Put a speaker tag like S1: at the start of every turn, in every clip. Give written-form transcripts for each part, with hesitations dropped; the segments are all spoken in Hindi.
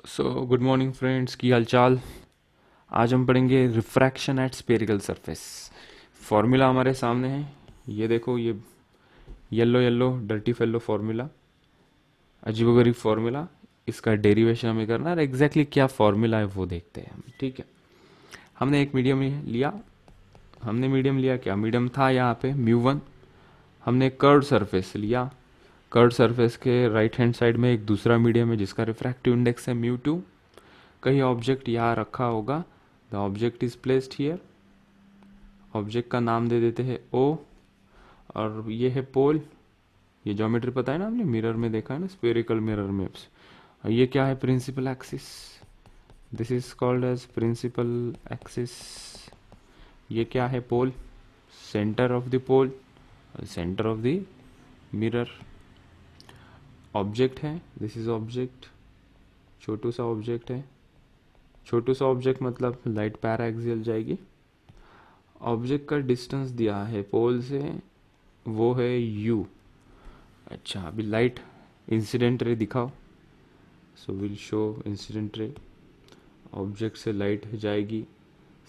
S1: गुड मॉर्निंग फ्रेंड्स, की हालचाल। आज हम पढ़ेंगे refraction at spherical surface. Formula हमारे सामने है, ये देखो, ये yellow yellow dirty fellow formula, अजीबोगरीब फॉर्मूला। इसका डेरिवेशन हमें करना है, एग्जैक्टली क्या फॉर्मूला है वो देखते हैं हम। ठीक है, हमने एक मीडियम लिया। हमने मीडियम लिया, क्या मीडियम था यहाँ पे, म्यू 1। हमने कर्व्ड सरफेस लिया। कर्व्ड सरफेस के राइट हैंड साइड में एक दूसरा मीडियम है जिसका रिफ्रैक्टिव इंडेक्स है म्यू 2। कहीं ऑब्जेक्ट यहाँ रखा होगा, the object is placed here. Object का नाम दे देते हैं ओ, और ये है पोल। ये ज्योमेट्री पता है ना, हमने मिरर में देखा है ना, स्फेरिकल मिरर में। ये क्या है, principal axis. This is called as principal axis. ये क्या है, pole, centre of the pole, centre of the mirror. Object है, दिस इज ऑब्जेक्ट, छोटू सा ऑब्जेक्ट है। छोटू सा ऑब्जेक्ट मतलब लाइट पैरा एक्सियल जाएगी। ऑब्जेक्ट का डिस्टेंस दिया है पोल से, वो है u। अच्छा, अभी लाइट इंसिडेंट रे दिखाओ। So will show incident ray. Object से लाइट जाएगी,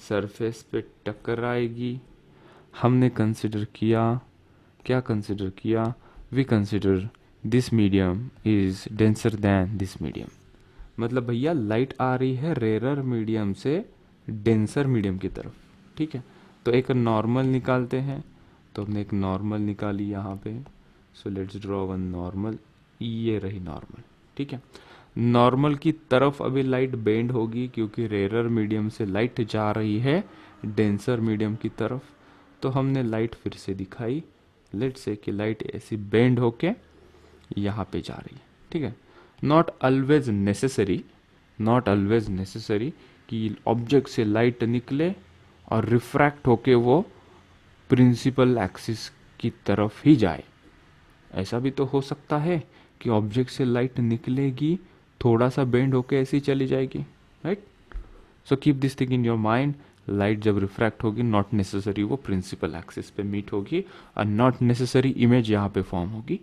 S1: सरफेस पे टकराएगी। हमने कंसिडर किया, क्या कंसिडर किया, we consider this medium is denser than this medium. मतलब भैया लाइट आ रही है रेरर मीडियम से डेंसर मीडियम की तरफ। ठीक है, तो एक नॉर्मल निकालते हैं। तो हमने एक नॉर्मल निकाली यहाँ पे। So let's draw one normal. ये रही नॉर्मल। ठीक है, नॉर्मल की तरफ अभी लाइट बेंड होगी क्योंकि रेरर मीडियम से लाइट जा रही है डेंसर मीडियम की तरफ। तो हमने लाइट फिर से दिखाई। लेट्स से कि लाइट ऐसी बेंड होके यहाँ पे जा रही है। ठीक है, not always necessary, not always necessary कि ऑब्जेक्ट से लाइट निकले और रिफ्रैक्ट होके वो प्रिंसिपल एक्सिस की तरफ ही जाए। ऐसा भी तो हो सकता है कि ऑब्जेक्ट से लाइट निकलेगी, थोड़ा सा बेंड होके ऐसी चली जाएगी, right. So keep this thing in your mind. Light जब रिफ्रैक्ट होगी, नॉट नेसेसरी वो प्रिंसिपल एक्सिस पे मीट होगी, और नॉट नेसेसरी इमेज यहाँ पे फॉर्म होगी।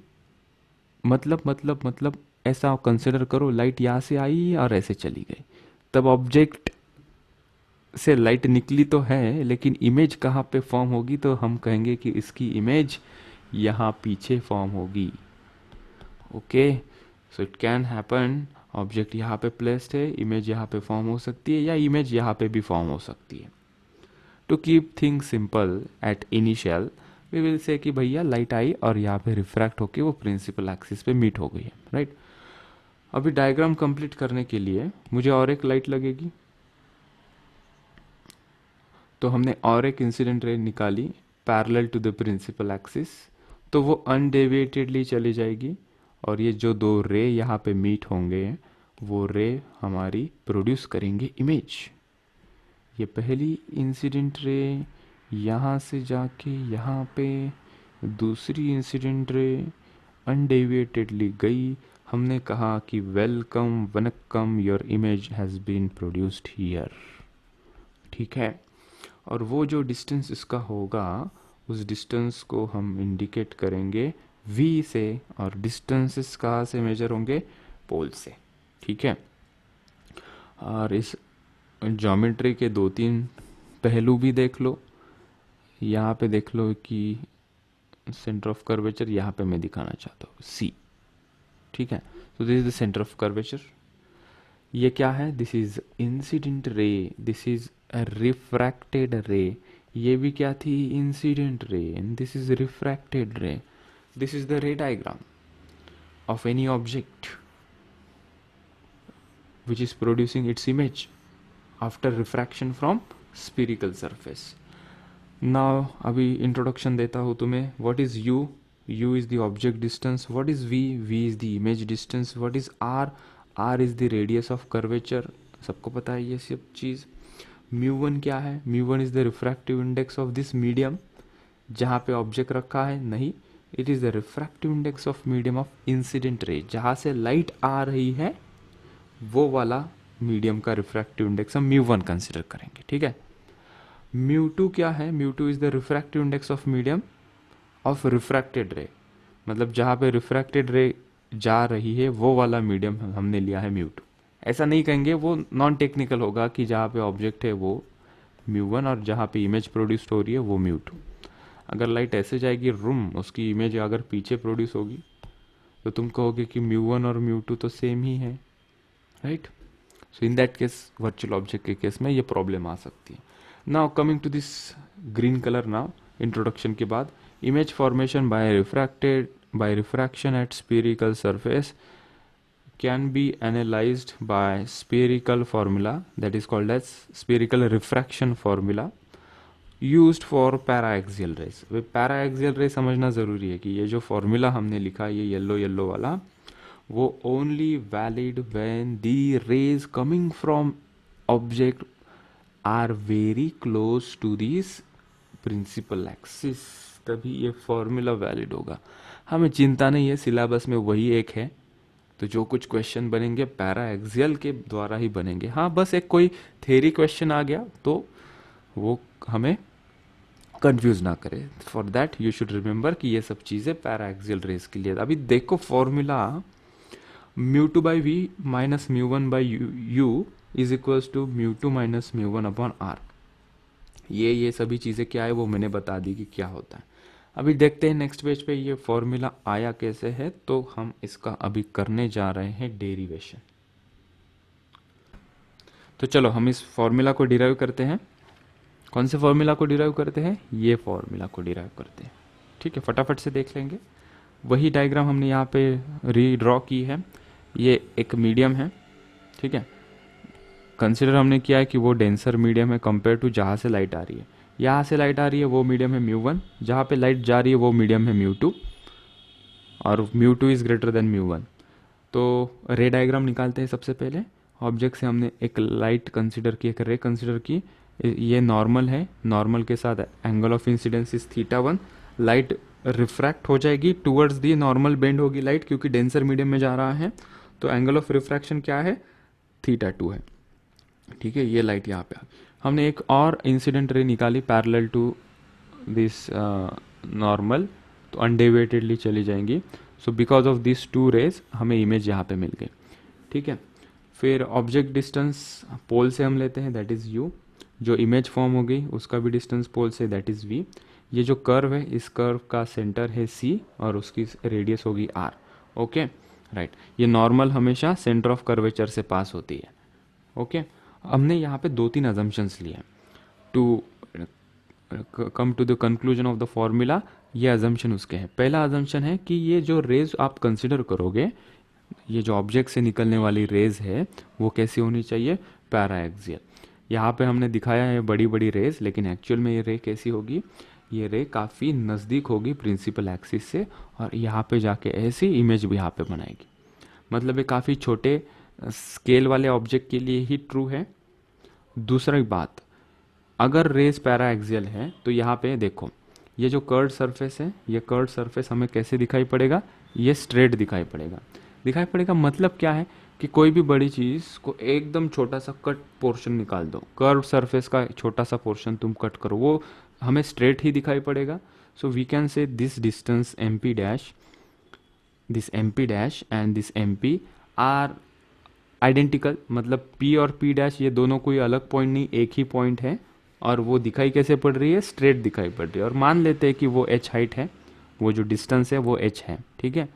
S1: मतलब ऐसा कंसिडर करो, लाइट यहाँ से आई और ऐसे चली गई, तब ऑब्जेक्ट से लाइट निकली तो है, लेकिन इमेज कहाँ पे फॉर्म होगी, तो हम कहेंगे कि इसकी इमेज यहाँ पीछे फॉर्म होगी। Okay, so it can happen, object यहाँ पे प्लेस्ड है, इमेज यहाँ पे फॉर्म हो सकती है, या इमेज यहाँ पे भी फॉर्म हो सकती है। To keep thing simple at initial we will say कि भैया लाइट आई और यहाँ पे रिफ्रैक्ट होके वो प्रिंसिपल एक्सिस पे मीट हो गई है, राइट। अभी डायग्राम कंप्लीट करने के लिए मुझे और एक लाइट लगेगी, तो हमने और एक इंसिडेंट रे निकाली parallel to the principal axis. तो वो अनडेविएटेडली चली जाएगी, और ये जो दो रे यहाँ पे मीट होंगे, वो रे हमारी प्रोड्यूस करेंगे इमेज। ये पहली इंसिडेंट रे यहाँ से जाके यहाँ पे, दूसरी इंसिडेंट रे अनडेविएटेडली गई। हमने कहा कि welcome vanakkam, your image has been produced here. ठीक है, और वो जो डिस्टेंस इसका होगा, उस डिस्टेंस को हम इंडिकेट करेंगे v से, और डिस्टेंसेस कहाँ से मेजर होंगे, पोल से। ठीक है, और इस ज्योमेट्री के दो तीन पहलू भी देख लो। यहाँ पे देख लो कि सेंटर ऑफ कर्वेचर यहाँ पे मैं दिखाना चाहता हूँ C। ठीक है, तो this is the centre of curvature. ये क्या है, this is incident ray, this is refracted रे। ये भी क्या थी, incident ray, and this is refracted रे। दिस इज द रे diagram of any object which is producing its image after refraction from spherical surface. Now अभी introduction देता हूँ तुम्हें. What is u? U is the object distance. What is v? V is the image distance. What is r? R is the radius of curvature. सबको पता है ये सब चीज़. μ1 क्या है, μ1 is the refractive index of this medium. जहाँ पे ऑब्जेक्ट रखा है, नहीं, it is the refractive index of medium of incident ray. जहाँ से लाइट आ रही है वो वाला मीडियम का रिफ्रैक्टिव इंडेक्स हम μ1 कंसिडर करेंगे। ठीक है, μ2 क्या है, μ2 is the refractive index of medium of refracted ray. मतलब जहाँ पे रिफ्रैक्टेड रे जा रही है वो वाला मीडियम हमने लिया है μ2। ऐसा नहीं कहेंगे, वो नॉन टेक्निकल होगा कि जहाँ पे ऑब्जेक्ट है वो μ1 और जहाँ पे इमेज प्रोड्यूस हो रही है वो μ2। अगर लाइट ऐसे जाएगी रूम, उसकी इमेज अगर पीछे प्रोड्यूस होगी तो तुम कहोगे कि μ1 और μ2 तो सेम ही है, right. So in that case virtual object के केस में ये प्रॉब्लम आ सकती है। Now coming to this green colour, now introduction के बाद, image formation by refraction at spherical surface can be analyzed by spherical formula, that is called as spherical refraction formula used for paraxial rays। Way paraxial ray समझना ज़रूरी है कि ये जो फॉर्मूला हमने लिखा, ये येलो वाला, वो only valid when the rays coming from object are very close to this principal axis, तभी ये फॉर्मूला वैलिड होगा। हमें चिंता नहीं है, सिलेबस में वही एक है, तो जो कुछ क्वेश्चन बनेंगे पैरा एक्सियल के द्वारा ही बनेंगे। हाँ, बस एक कोई थ्योरी क्वेश्चन आ गया तो वो हमें कंफ्यूज ना करे। For that you should remember कि ये सब चीज़ें पैरा एक्सियल रेस के लिए। अभी देखो formula μ2 by V minus μ1 by U is equals to μ2 minus μ1 upon R. ये सभी चीज़ें क्या है वो मैंने बता दी कि क्या होता है। अभी देखते हैं नेक्स्ट पेज पे ये फॉर्मूला आया कैसे है, तो हम इसका अभी करने जा रहे हैं डेरिवेशन। तो चलो हम इस फॉर्मूला को डिराइव करते हैं। कौन से फॉर्मूला को डिराइव करते हैं? ये फॉर्मूला को डिराइव करते हैं। ठीक है, फटाफट से देख लेंगे। वही डायग्राम हमने यहाँ पे रीड्रॉ की है। ये एक मीडियम है, ठीक है। कंसिडर हमने किया है कि वो डेंसर मीडियम है कंपेयर टू जहाँ से लाइट आ रही है। यहाँ से लाइट आ रही है वो मीडियम है μ1, जहाँ पे लाइट जा रही है वो मीडियम है μ2, और μ2 इज़ ग्रेटर देन μ1। तो रे डायग्राम निकालते हैं। सबसे पहले ऑब्जेक्ट से हमने एक लाइट कंसिडर की, एक रे कंसिडर की। ये नॉर्मल है, नॉर्मल के साथ angle of incidence is θ1। Light refract हो जाएगी टूवर्ड्स दी नॉर्मल, बेंड होगी लाइट क्योंकि डेंसर मीडियम में जा रहा है, तो एंगल ऑफ रिफ्रैक्शन क्या है? θ2 है, ठीक है। ये लाइट यहाँ पे आ गई। हमने एक और इंसिडेंट रे निकाली पैरेलल टू दिस नॉर्मल, तो अनडेविएटेडली चली जाएंगी। So because of this two rays हमें इमेज यहाँ पे मिल गई, ठीक है। फिर ऑब्जेक्ट डिस्टेंस पोल से हम लेते हैं, दैट इज़ यू। जो इमेज फॉर्म हो गई उसका भी डिस्टेंस पोल से, दैट इज़ वी। ये जो कर्व है, इस कर्व का सेंटर है सी और उसकी रेडियस होगी आर, ओके, राइट। ये नॉर्मल हमेशा सेंटर ऑफ कर्वेचर से पास होती है, ओके। हमने यहाँ पे 2-3 अजम्पशंस लिए to come to the conclusion of the formula. ये अजम्पशन उसके हैं। पहला अजम्पशन है कि ये जो रेज आप कंसिडर करोगे, ये जो ऑब्जेक्ट से निकलने वाली रेज है वो कैसी होनी चाहिए? Para axial. यहाँ पे हमने दिखाया है बड़ी बड़ी रेज, लेकिन एक्चुअल में ये रे कैसी होगी? ये रे काफ़ी नज़दीक होगी प्रिंसिपल एक्सिस से, और यहाँ पे जाके ऐसी इमेज भी यहाँ पे बनाएगी। मतलब ये काफ़ी छोटे स्केल वाले ऑब्जेक्ट के लिए ही ट्रू है। दूसरी बात, अगर रेज पैरा एक्सियल है तो यहाँ पे देखो, ये जो कर्व्ड सरफेस है, ये कर्व्ड सरफेस हमें कैसे दिखाई पड़ेगा? ये स्ट्रेट दिखाई पड़ेगा। मतलब क्या है कि कोई भी बड़ी चीज़ को एकदम छोटा सा कट पोर्शन निकाल दो, कर्व्ड सरफेस का छोटा सा पोर्शन तुम कट करो, वो हमें स्ट्रेट ही दिखाई पड़ेगा। So we can say this distance MP dash, this MP dash and this MP are identical. मतलब P और P डैश ये दोनों कोई अलग पॉइंट नहीं, एक ही पॉइंट है, और वो दिखाई कैसे पड़ रही है? स्ट्रेट दिखाई पड़ रही है। और मान लेते हैं कि वो h हाइट है, वो जो डिस्टेंस है वो h है, ठीक है,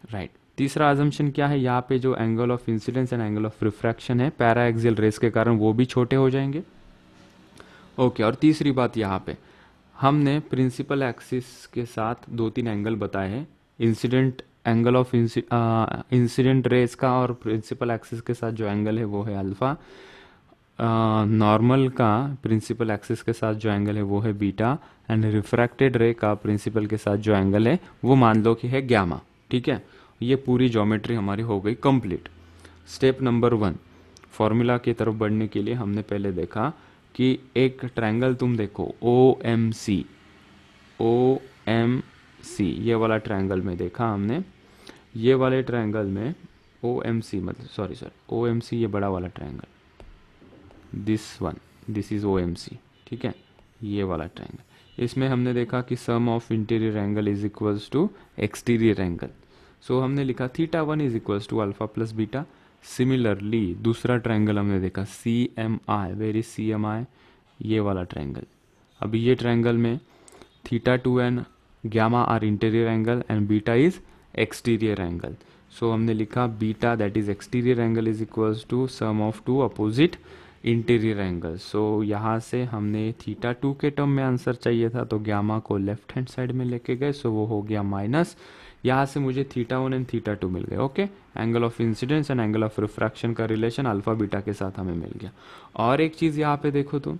S1: राइट। तीसरा अजम्पशन क्या है? यहाँ पे जो angle of incidence and angle of refraction है पैरा एक्सियल रेस के कारण वो भी छोटे हो जाएंगे, ओके। और तीसरी बात, यहाँ पे हमने प्रिंसिपल एक्सिस के साथ 2-3 एंगल बताए हैं। Incident angle of incident rays का और प्रिंसिपल एक्सिस के साथ जो एंगल है वो है अल्फ़ा। नॉर्मल का प्रिंसिपल एक्सिस के साथ जो एंगल है वो है बीटा, एंड रिफ्रैक्टेड रे का प्रिंसिपल के साथ जो एंगल है वो मान लो कि है गैमा, ठीक है। ये पूरी ज्योमेट्री हमारी हो गई कंप्लीट। स्टेप नंबर 1, फॉर्मूला की तरफ बढ़ने के लिए हमने पहले देखा कि एक ट्रायंगल तुम देखो OMC, ये वाला ट्रायंगल में देखा हमने। ये वाले ट्रायंगल में OMC मतलब सॉरी OMC, ये बड़ा वाला ट्रायंगल, दिस इज OMC, ठीक है, ये वाला ट्रायंगल। इसमें हमने देखा कि sum of interior angle is equals to exterior angle. So हमने लिखा θ1 is equals to alpha plus beta, similarly दूसरा ट्रायंगल हमने देखा CMI, वेरी CMI, ये वाला ट्रायंगल। अभी ये ट्रायंगल में θ2 and gamma are interior angle and beta is exterior angle. So हमने लिखा beta that is exterior angle is equals to sum of two opposite interior angle. So यहाँ से हमने θ2 के टर्म में आंसर चाहिए था, तो गामा को लेफ्ट हैंड साइड में लेके गए, सो वो हो गया माइनस। यहाँ से मुझे θ1 एंड θ2 मिल गए। Okay, angle of incidence and angle of refraction का रिलेशन अल्फा बीटा के साथ हमें मिल गया। और एक चीज़ यहाँ पे देखो, तो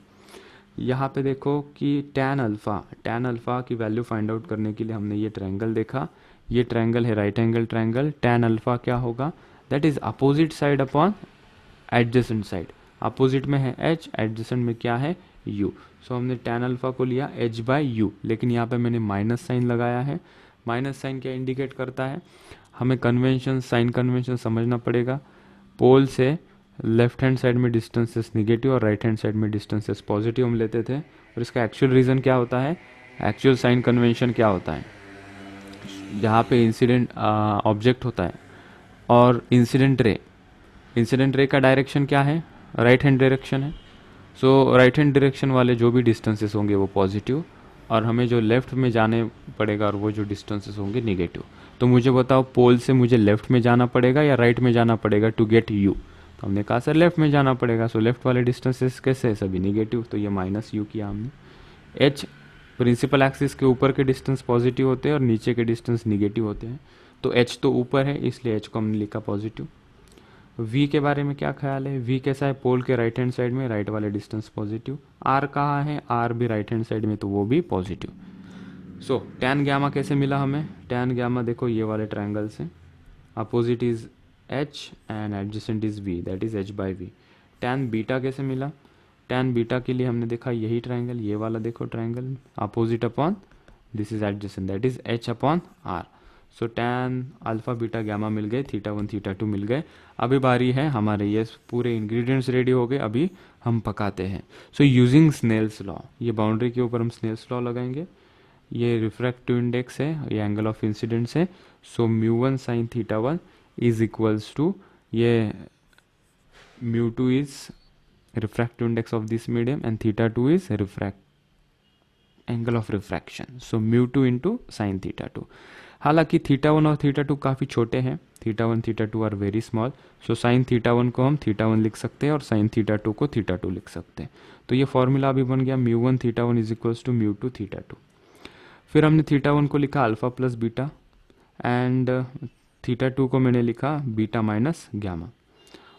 S1: यहाँ पे देखो कि tan अल्फा की वैल्यू फाइंड आउट करने के लिए हमने ये ट्रायंगल देखा। ये ट्रायंगल है right angle triangle. tan alpha क्या होगा, that is opposite side upon adjacent side. Opposite में है h, एडजेसेंट में क्या है u। सो हमने tan अल्फा को लिया h/u, लेकिन यहाँ पे मैंने माइनस साइन लगाया है। माइनस साइन क्या इंडिकेट करता है, हमें कन्वेंशन, साइन कन्वेंशन समझना पड़ेगा। पोल से लेफ्ट हैंड साइड में डिस्टेंसेस निगेटिव और राइट हैंड साइड में डिस्टेंसेस पॉजिटिव हम लेते थे। और इसका एक्चुअल रीज़न क्या होता है, एक्चुअल साइन कन्वेंशन क्या होता है, जहाँ पे इंसिडेंट ऑब्जेक्ट होता है और इंसिडेंट रे का डायरेक्शन क्या है, राइट हैंड डायरेक्शन है। सो राइट हैंड डायरेक्शन वाले जो भी डिस्टेंसेस होंगे वो पॉजिटिव, और हमें जो लेफ्ट में जाने पड़ेगा और वो जो डिस्टेंसेस होंगे निगेटिव। तो मुझे बताओ, पोल से मुझे लेफ्ट में जाना पड़ेगा या राइट में जाना पड़ेगा टू गेट यू। तो हमने कहा सर लेफ्ट में जाना पड़ेगा। सो लेफ्ट वाले डिस्टेंसेस कैसे है, सभी निगेटिव, तो ये माइनस यू किया हमने। एच प्रिंसिपल एक्सिस के ऊपर के डिस्टेंस पॉजिटिव होते हैं और नीचे के डिस्टेंस निगेटिव होते हैं, तो एच तो ऊपर है इसलिए एच को हमने लिखा पॉजिटिव। वी के बारे में क्या ख्याल है, वी कैसा है, पोल के राइट हैंड साइड में, राइट वाले डिस्टेंस पॉजिटिव। आर कहाँ है, आर भी राइट हैंड साइड में, तो वो भी पॉजिटिव। सो tan गामा कैसे मिला हमें, tan गामा देखो ये वाले ट्रायंगल से, opposite is h and adjacent is v, that is h/v। tan beta कैसे मिला, tan बीटा के लिए हमने देखा यही ट्रायंगल, ये वाला देखो triangle, opposite upon this is adjacent, that is h/r। So tan alpha beta gamma मिल गए, θ1 θ2 मिल गए। अभी बारी है हमारे, ये पूरे इंग्रेडिएंट्स रेडी हो गए, अभी हम पकाते हैं। सो यूजिंग स्नेल्स लॉ, ये बाउंड्री के ऊपर हम स्नेल्स लॉ लगाएंगे। ये रिफ्रैक्टिव इंडेक्स है, ये एंगल ऑफ इंसिडेंस है। So μ1 sin θ1 is equals to, ये μ2 is refractive index of this medium and θ2 is angle of refraction. So μ2 into sine θ2। हालांकि θ1 और θ2 काफ़ी छोटे हैं, θ1 θ2 are very small. So sine θ1 को हम θ1 लिख सकते हैं और साइन θ2 को θ2 लिख सकते हैं। तो ये फॉर्मूला अभी बन गया μ1 θ1 इज इक्वल्स टू μ2 θ2। फिर हमने θ1 को लिखा अल्फा प्लस बीटा एंड θ2 को मैंने लिखा बीटा माइनस गामा।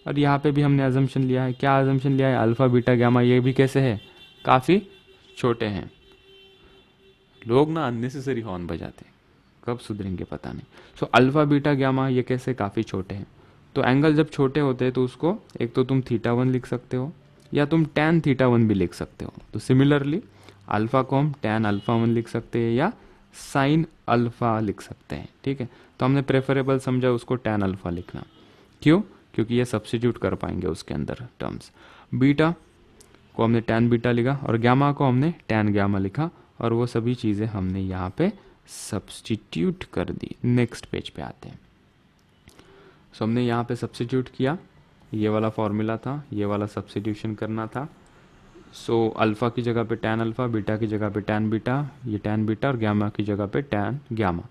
S1: और यहाँ पे भी हमने अजम्पशन लिया है, क्या अजम्पशन लिया है, अल्फा बीटा गामा ये भी कैसे है, काफ़ी छोटे हैं। लोग ना अननेसेसरी हॉर्न बजाते हैं, कब सुधरेंगे पता नहीं। सो अल्फा बीटा गामा ये कैसे, काफ़ी छोटे हैं। तो एंगल जब छोटे होते हैं तो उसको एक तो तुम θ1 लिख सकते हो या तुम tan θ1 भी लिख सकते हो। तो सिमिलरली अल्फा को हम tan α1 लिख सकते हैं या साइन अल्फा लिख सकते हैं, ठीक है। तो हमने प्रेफरेबल समझा उसको tan अल्फा लिखना, क्यों, क्योंकि ये सब्स्टिट्यूट कर पाएंगे उसके अंदर टर्म्स। बीटा को हमने tan बीटा लिखा और गामा को हमने tan गामा लिखा, और वो सभी चीज़ें हमने यहाँ पे सब्स्टिट्यूट कर दी। नेक्स्ट पेज पे आते हैं। सो हमने यहाँ पे सब्स्टिट्यूट किया, ये वाला फॉर्मूला था, ये वाला सब्स्टिट्यूशन करना था। सो अल्फ़ा की जगह पे tan अल्फ़ा, बीटा की जगह पे tan बीटा, ये tan बीटा, और गामा की जगह पे tan गामा।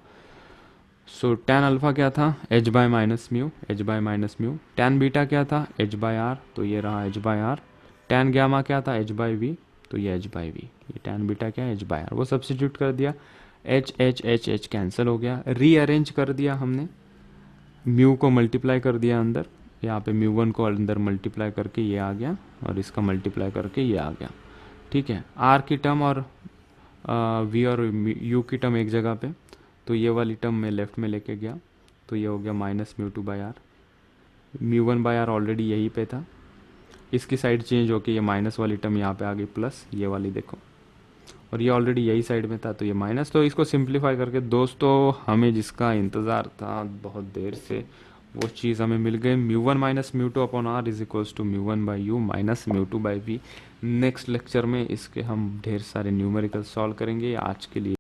S1: सो tan अल्फ़ा क्या था, h/-μ, tan बीटा क्या था, h/r, तो ये रहा h/r। tan गामा क्या था, h/v, तो ये h/v। ये tan बीटा क्या है, h/r, वो सब्स्टिट्यूट कर दिया। h कैंसिल हो गया, रीअरेंज कर दिया हमने, म्यू को मल्टीप्लाई कर दिया अंदर, यहाँ पे μ1 को अंदर मल्टीप्लाई करके ये आ गया और इसका मल्टीप्लाई करके ये आ गया, ठीक है। r की टर्म और v और u की टर्म एक जगह पे, तो ये वाली टर्म मैं लेफ्ट में लेके गया, तो ये हो गया -μ2/r। μ1/r ऑलरेडी यहीं पे था, इसकी साइड चेंज होके ये माइनस वाली टर्म यहाँ पे आ गई प्लस, ये वाली देखो, और ये ऑलरेडी यही साइड में था तो ये माइनस। तो इसको सिंप्लीफाई करके दोस्तों हमें जिसका इंतज़ार था बहुत देर से वो चीज़ हमें मिल गई। μ1 - μ2/r is equals to μ1/u minus μ2/v। Next lecture में इसके हम ढेर सारे न्यूमेरिकल सॉल्व करेंगे। आज के लिए